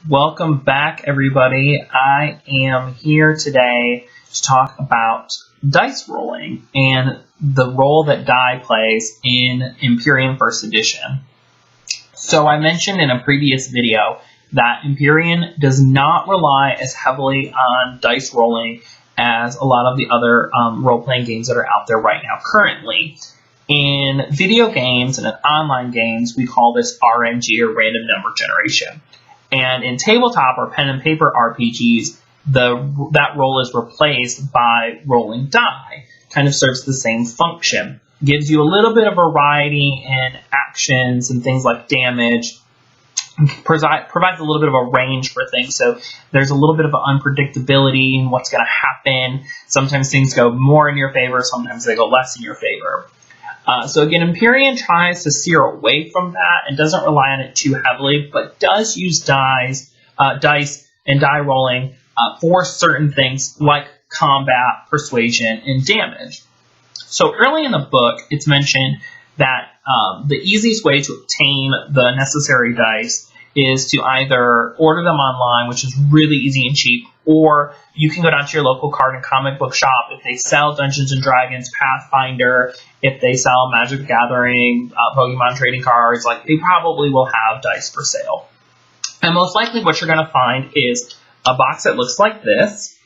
Welcome back, everybody. I am here today to talk about dice rolling and the role that die plays in Empyrean First Edition. So I mentioned in a previous video that Empyrean does not rely as heavily on dice rolling as a lot of the other role-playing games that are out there right now currently. In video games and in online games, we call this RNG, or random number generation. And in tabletop or pen and paper RPGs, that role is replaced by rolling die. Kind of serves the same function. Gives you a little bit of variety in actions and things like damage. Provides a little bit of a range for things, so there's a little bit of unpredictability in what's going to happen. Sometimes things go more in your favor, sometimes they go less in your favor. So again, Empyrean tries to steer away from that and doesn't rely on it too heavily, but does use dice and die rolling for certain things like combat, persuasion, and damage. So early in the book, it's mentioned that the easiest way to obtain the necessary dice is to either order them online, which is really easy and cheap, or you can go down to your local card and comic book shop. If they sell Dungeons & Dragons, Pathfinder, if they sell Magic the Gathering, Pokemon trading cards, like they probably will have dice for sale. And most likely what you're going to find is a box that looks like this.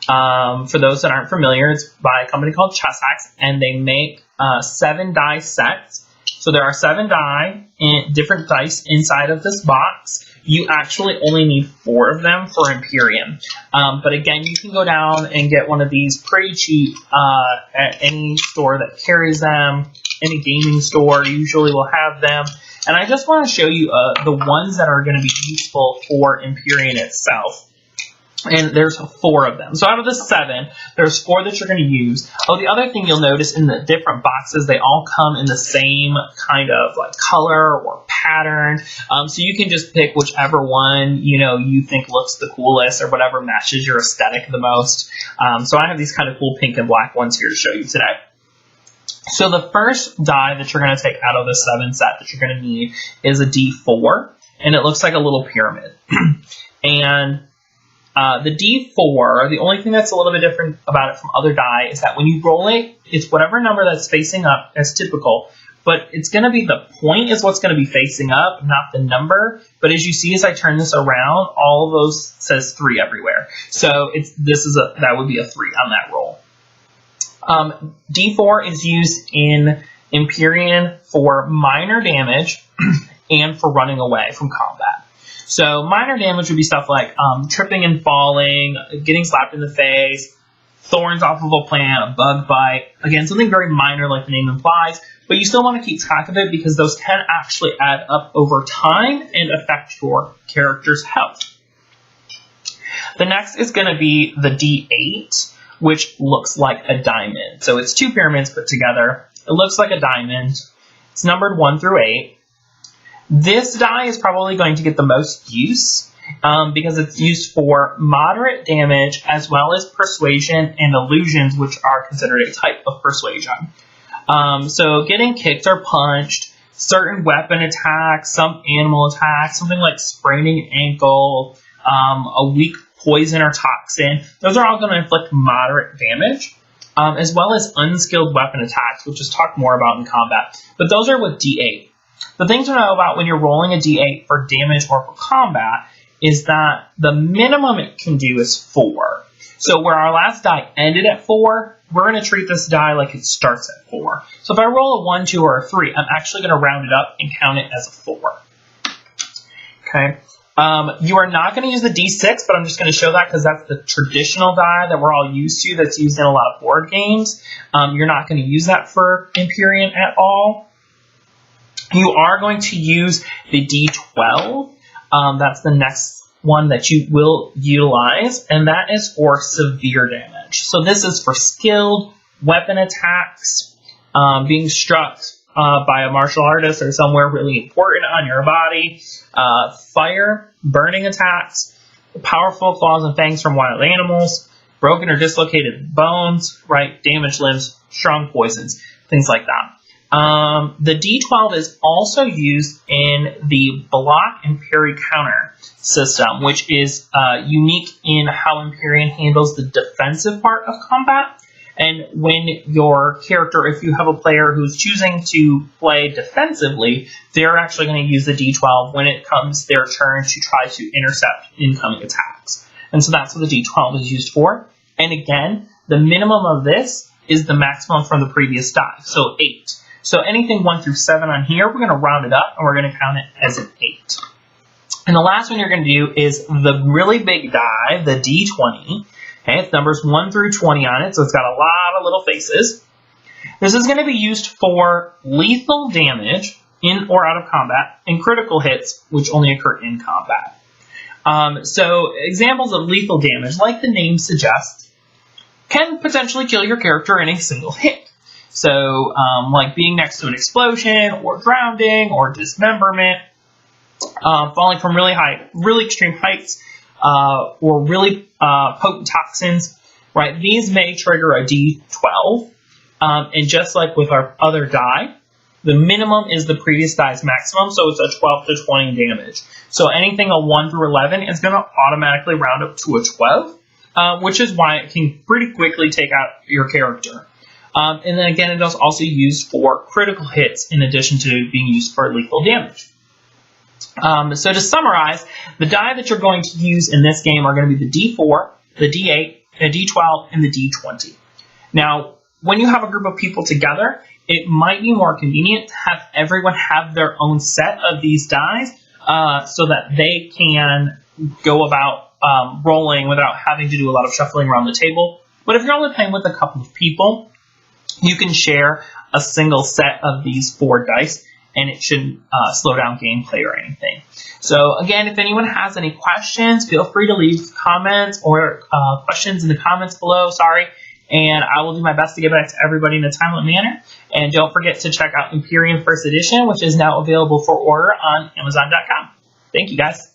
For those that aren't familiar, it's by a company called Chessex, and they make 7 die sets. So there are 7 die, and different dice inside of this box. You actually only need 4 of them for Empyrean. But again, you can go down and get one of these pretty cheap at any store that carries them. Any gaming store usually will have them. And I just want to show you the ones that are going to be useful for Empyrean itself. And there's 4 of them. So out of the 7, there's 4 that you're going to use. Oh, the other thing you'll notice in the different boxes, they all come in the same kind of like color or pattern. So you can just pick whichever one you think looks the coolest or whatever matches your aesthetic the most. So I have these kind of cool pink and black ones here to show you today. So the first die that you're going to take out of the 7 set that you're going to need is a D4, and it looks like a little pyramid. And the D4, the only thing that's a little bit different about it from other die is that when you roll it, it's whatever number that's facing up as typical, but it's going to be the point is what's going to be facing up, not the number. But as you see, as I turn this around, all of those says 3 everywhere. So that would be a 3 on that roll. D4 is used in Empyrean for minor damage and for running away from combat. So minor damage would be stuff like tripping and falling, getting slapped in the face, thorns off of a plant, a bug bite. Again, something very minor like the name implies, but you still want to keep track of it because those can actually add up over time and affect your character's health. The next is going to be the D8, which looks like a diamond. So it's 2 pyramids put together. It looks like a diamond. It's numbered 1 through 8. This die is probably going to get the most use because it's used for moderate damage as well as persuasion and illusions, which are considered a type of persuasion. So getting kicked or punched, certain weapon attacks, some animal attacks, something like spraining an ankle, a weak poison or toxin, those are all going to inflict moderate damage, as well as unskilled weapon attacks, which is talked more about in combat. But those are with D8. The thing to know about when you're rolling a D8 for damage or for combat is that the minimum it can do is 4. So where our last die ended at 4, we're going to treat this die like it starts at 4. So if I roll a 1, 2, or a 3, I'm actually going to round it up and count it as a 4. Okay. You are not going to use the D6, but I'm just going to show that because that's the traditional die that we're all used to, that's used in a lot of board games. You're not going to use that for Empyrean at all. You are going to use the D12. That's the next one that you will utilize, and that is for severe damage. So this is for skilled weapon attacks, being struck by a martial artist or somewhere really important on your body, fire, burning attacks, powerful claws and fangs from wild animals, broken or dislocated bones, right, damaged limbs, strong poisons, things like that. The D12 is also used in the Block&Parry counter system, which is unique in how Empyrean handles the defensive part of combat. And when your character, if you have a player who's choosing to play defensively, they're actually going to use the D12 when it comes their turn to try to intercept incoming attacks. And so that's what the D12 is used for. And again, the minimum of this is the maximum from the previous die, so 8. So anything 1 through 7 on here, we're going to round it up and we're going to count it as an 8. And the last one you're going to do is the really big die, the D20. Okay, it's numbers 1 through 20 on it, so it's got a lot of little faces. This is going to be used for lethal damage in or out of combat and critical hits, which only occur in combat. So examples of lethal damage, like the name suggests, can potentially kill your character in a single hit. So like being next to an explosion, or drowning, or dismemberment, falling from really extreme heights, or really potent toxins, right? These may trigger a D12, and just like with our other die, the minimum is the previous die's maximum, so it's a 12 to 20 damage. So anything a 1 through 11 is going to automatically round up to a 12, which is why it can pretty quickly take out your character. And then again, it is also used for critical hits in addition to being used for lethal damage. So to summarize, the die that you're going to use in this game are going to be the D4, the D8, the D12, and the D20. Now, when you have a group of people together, it might be more convenient to have everyone have their own set of these dies so that they can go about rolling without having to do a lot of shuffling around the table. But if you're only playing with a couple of people, you can share a single set of these 4 dice, and it shouldn't slow down gameplay or anything. So again, if anyone has any questions, feel free to leave comments or questions in the comments below, and I will do my best to get back to everybody in a timely manner. And don't forget to check out Empyrean First Edition, which is now available for order on Amazon.com. Thank you, guys.